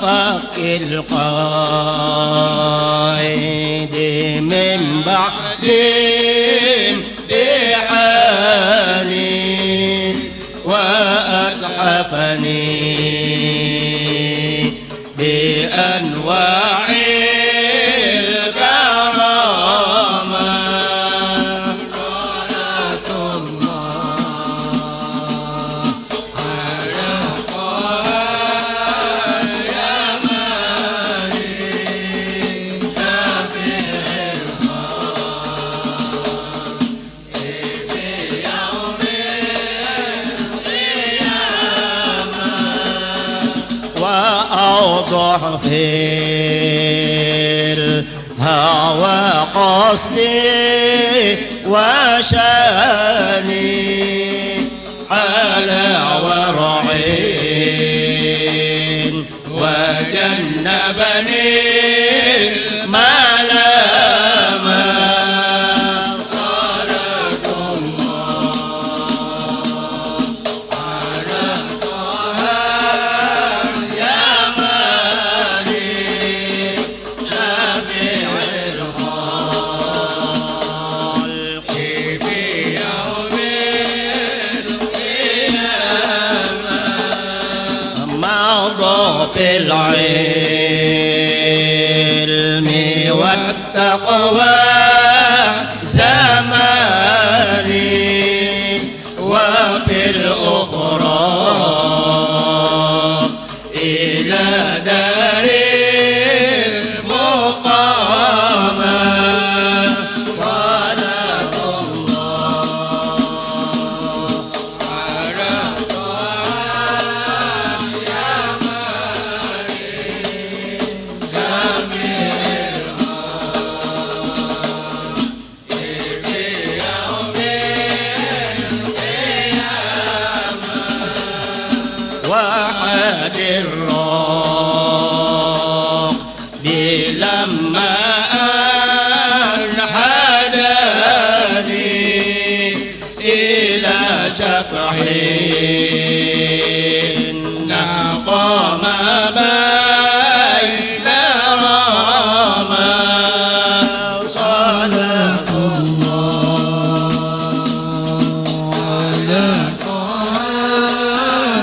فك القيد من بعد امتحاني وأتحفني بأنواع الكرامة. صلاة الله على طه اليماني شفيع الخلق في يوم القيامة. وأوضح في الهوى قصدي وشاني على ورعين وجنبني الملامة. صلاة الله على طه اليماني شفيع الخلق في يوم القيامة. مضى في العلم والتقوى زماني وفي الأخرى إلى دار المقامة. صلاة الله على طه اليماني شفيع الخلق في يوم القيامة. وحد الراق لما أنحدني إلى شفعين قام بين رامى. صلاة الله على طه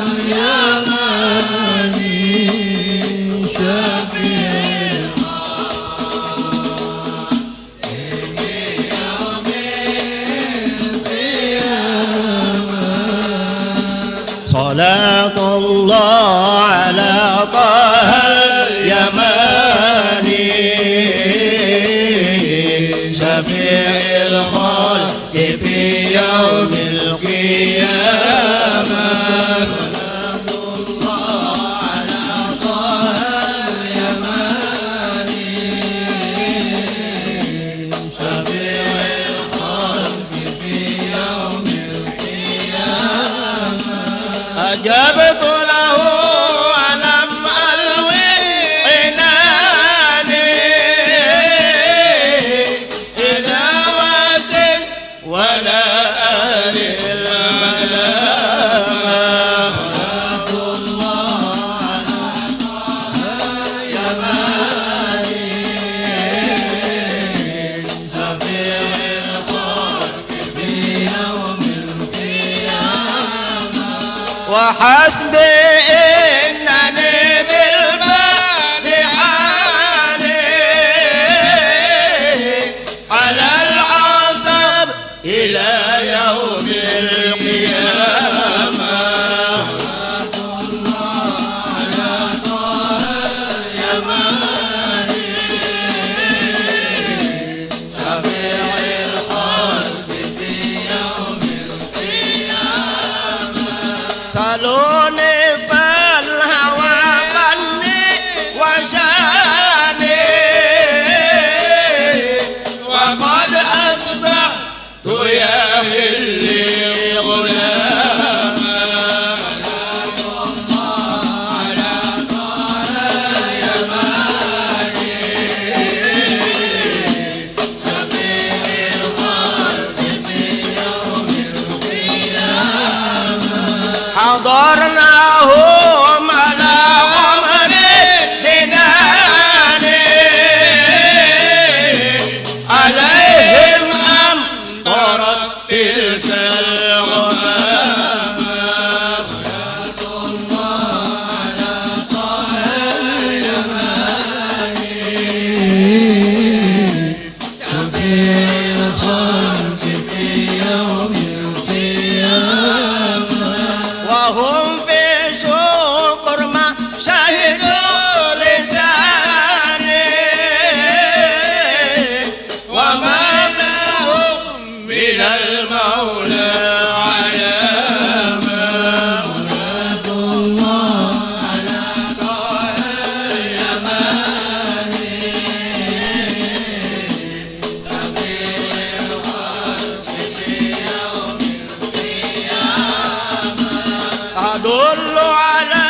اليماني شفيع الخلق في يوم القيامة. صلاة الله على طه اليماني شفيع الخلق في يوم القيامة. صلاة الله على طه اليماني شفيع الخلق في يوم القيامة. أجبت له ولم ألوي عناني إذا واسل ولا آل الملامة. صلاة الله على طه اليماني شفيع الخلق في يوم القيامة. وحسبي إنني بالفاتحاني على العذاب إلى يوم القيامة. صلاة الله على طه اليماني شفيع الخلق في يوم القيامة. صلوني فالهوى غني وشاني وقد أصبحت يا اللي غلاما. صلاة الله على طه اليماني شفيع الخلق في يوم القيامة. حضرناهم على غمر تلك الغمام وهم في شكر ما شهدوا لساني وما لهم من المولى علامة مراد الله على طه اليماني تبين الخلق في يوم القيامة أدل على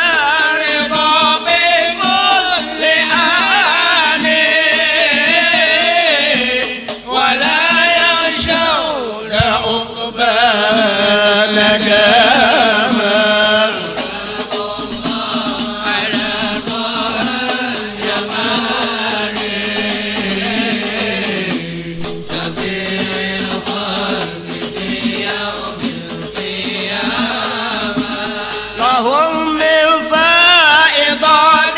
رضا بكل آن ولا يخشون عقبى ندامة على طه اليماني تبين الخلق في يوم القيامة لهم من فائضات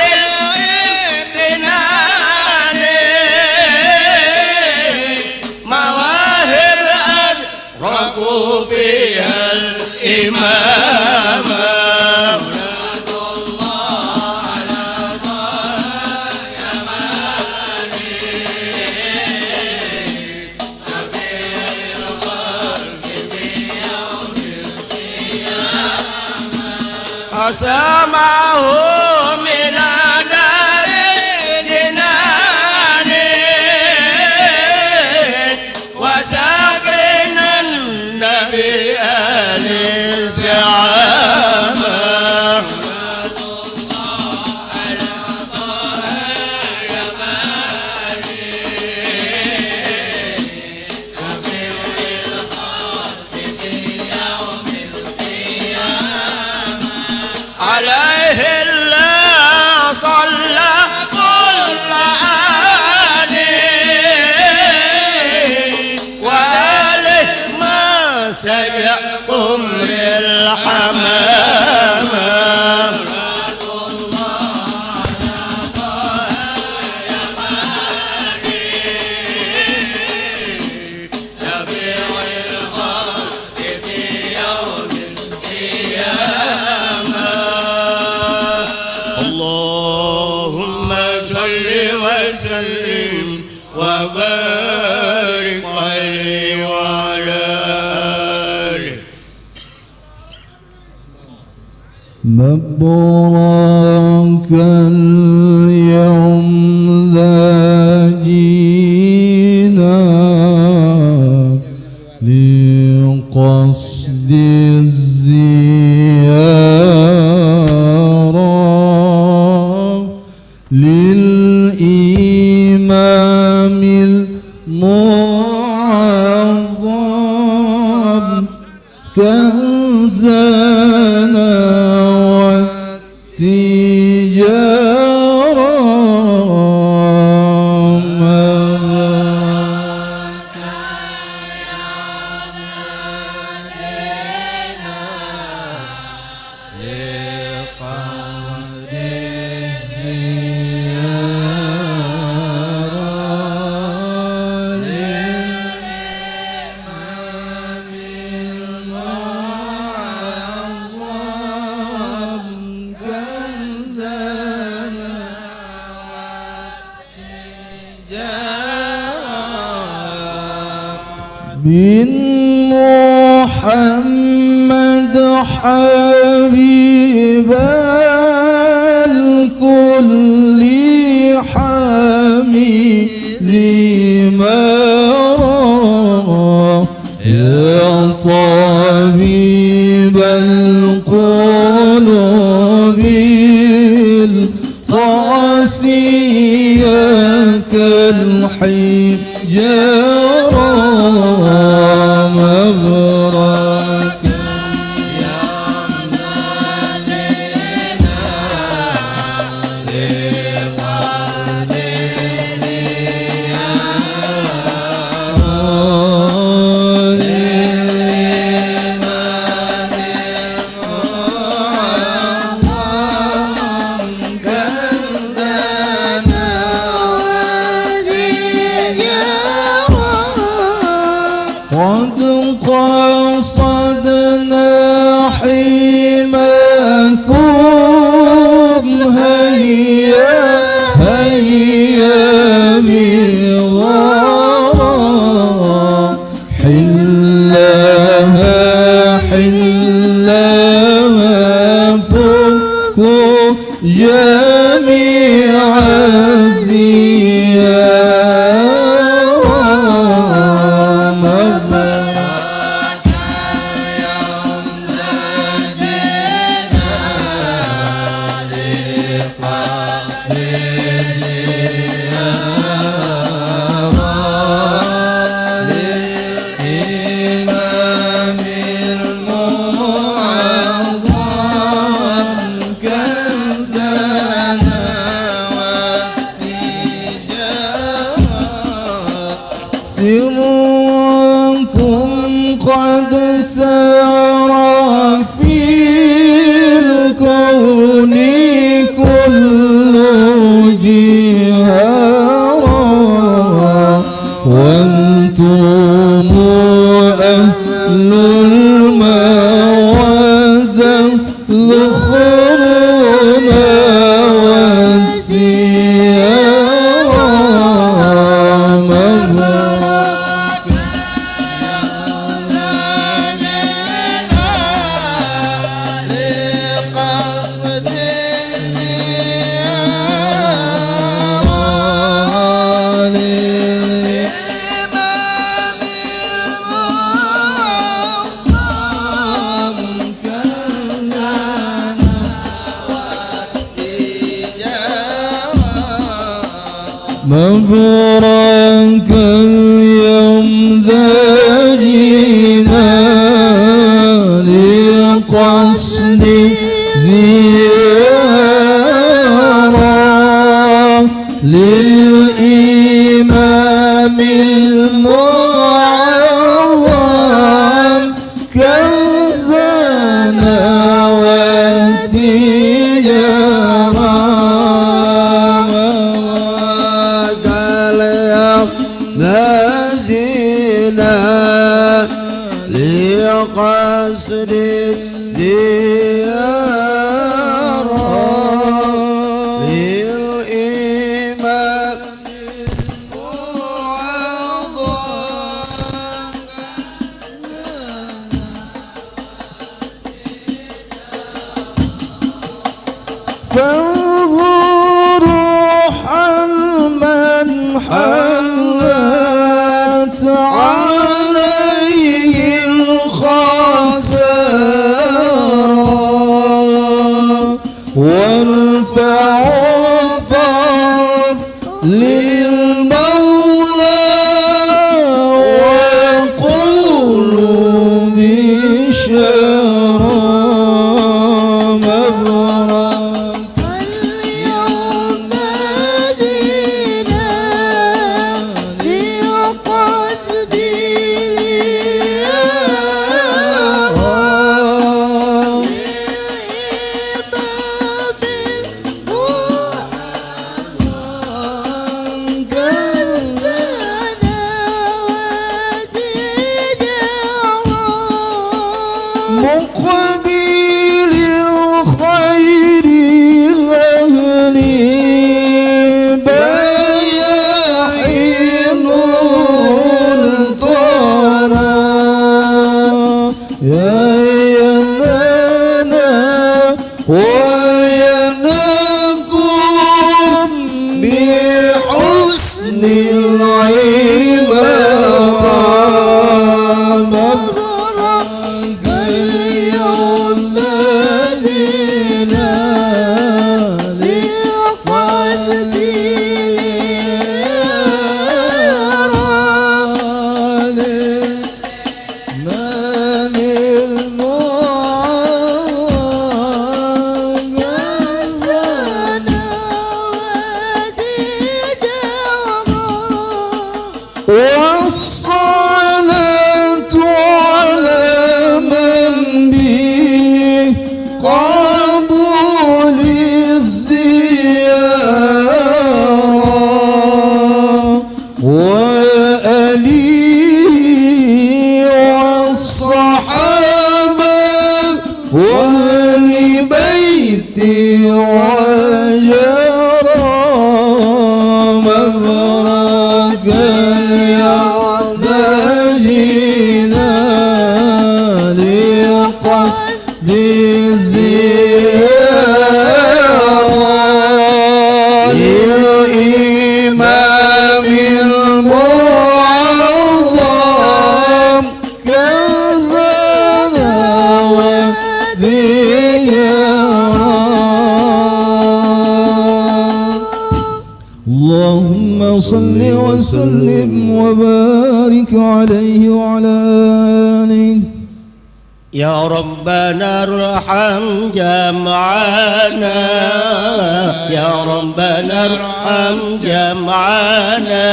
الامتنان مواهب أدركوا فيها الإمامة مراد الله على طه اليماني تبين الخلق في يوم القيامة أسمعه من دار الجنان وساكنا بآل الزعامة مراد الله على طه اليماني تبين الخلق في يوم القيامة عليه الله صلى كل آن وآله ما سيقوم بالحمامة مراد الله على طه اليماني تبين الخلق في يوم القيامة اللهم صل وسلم وبارك عليه وعلى آله مبروك اليوم ذا جينا لقصد الزيارة للإمام المعظم كنزنا والتجارة بن محمد حبيب الكل حميد مرى يا طبيب القلوب القاسية كالحجارة مبروك يا مالنا قصدنا حماكم هيا هيا بغرام حلها حلها فكوا جميع الزيام سركم قد سار في الكون كل جهارا وانتم أهل المودة ذخرنا والسيام مبروك اليوم ذا جينا لقصد زيارة للإمام المعظم كنزنا والتجارة لقصد الزيارة للإمام فانظروا حل من حلت عليه الخسارة وارفعوا طرف للمولى وقولوا بشارة مقبل الخير الأهلي بياحين الطرى يا ينانا ويناكم بحسن العبارة والصحابة وأهل بيتي وجرى مباركا يا ناجينا لقصد الزيارة للإمام المعظم كزنا اللهم صل وسلم وبارك عليه وعلى آله. يا ربنا ارحم جمعنا، يا ربنا ارحم جمعنا،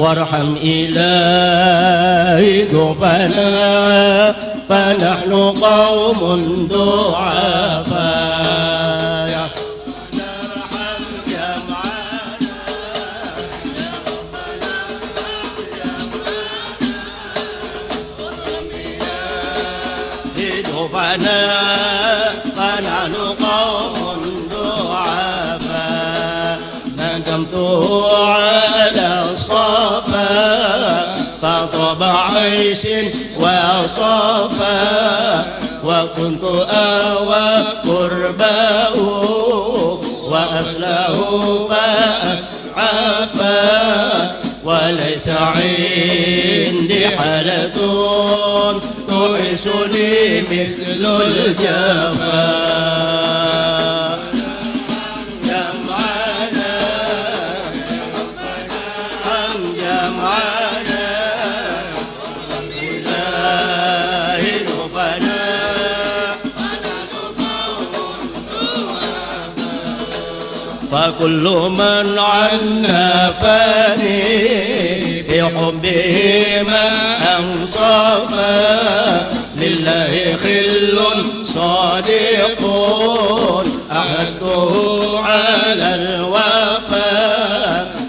وارحم إلهي ضعفنا، فنحن قوم ضعفاء. يا ربنا ارحم جمعنا، يا ربنا ارحم جمعنا، وارحم إلهي ضعفنا، فنحن قوم ضعفاء. ندمت على الصفا فطب عيش وصفا، وكنت أوى قرباه وأصله فأسعفا، وليس عندي حالة تعيشني مثل الجفا. جمعنا عن جمعنا إلهي ربنا، فكل من عنا فاني في حبه ما أنصفا، لله خل صادق أحده على الوفا،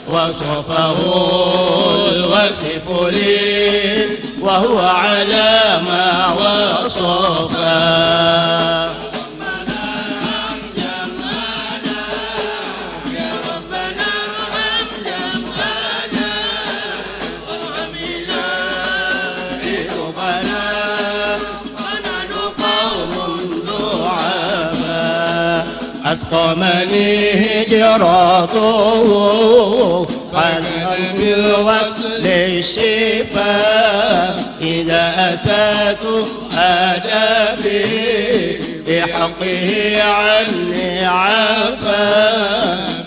وصفه الوصف لي وهو على ما وصفا. أسقمني هجراته عن قلب الوصل للشفاء، إذا أسأت أدبي في حقه عني عفا،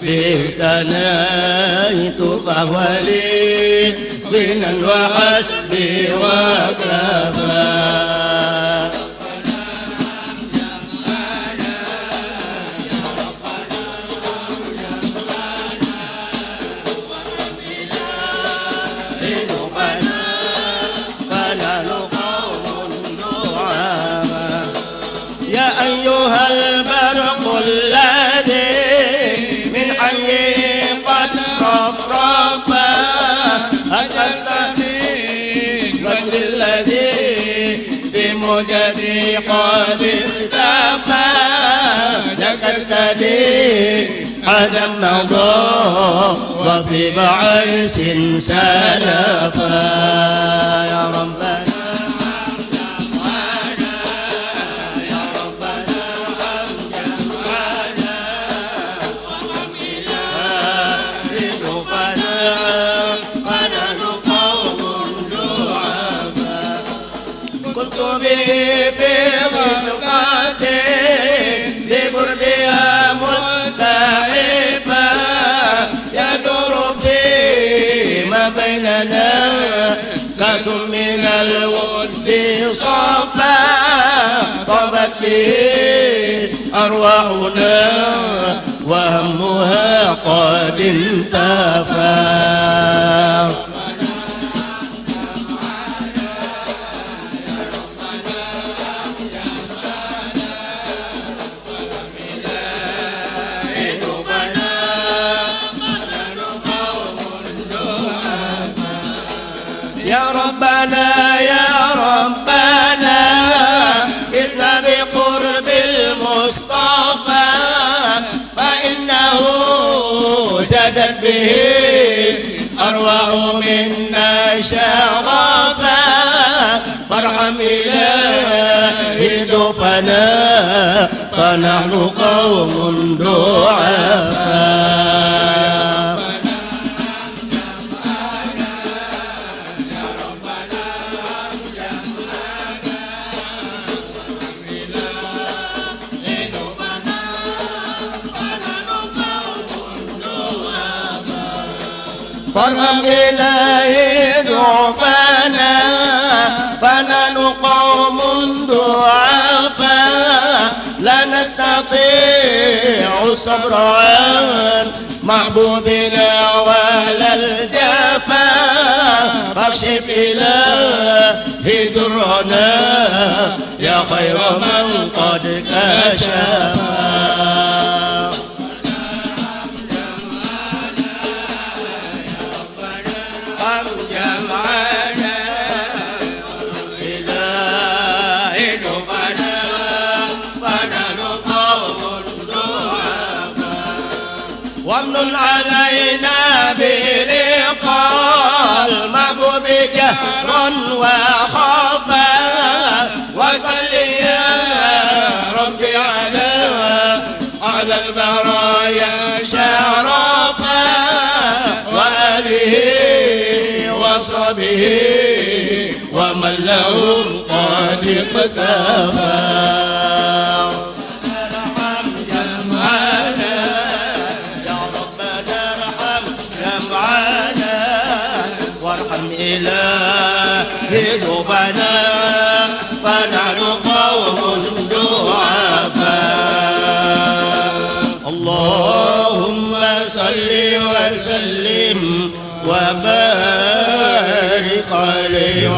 به اهتنيت فهو لي غنى وحسبي وكفى. يا أيها البرق الذي من حيه قد رفرفا، أسألتني الوجه الذي بموجبي قد اختفى، ذكرتني عدم نظر وطيب عيس سلفا. يا ربنا في غرقتي بقربها ملتحفة، يدور فيما بيننا كاس من الود صفا، طابت به أرواحنا وهمها قد انتفى. يا ربنا يا ربنا شغفا فارحم إلهي ضيوفنا فنحن قوم ضعفاء. فارحم إلهي ضعفنا فنحن قوم ضعفاء لا نستطيع الصبر عن محبوبنا ولا الجفاء فاكشف إلهي درنا يا خير من قد كشف. وامن علينا بلقاء المحبوب جهرا وخفا وصل يا ربي على البرايا شرفا وآله وصحبه ومن له قد اقتفى. إلهي ضيوفنا فنحن قوم ضعفاء. اللهم صل وسلم وبارك عليه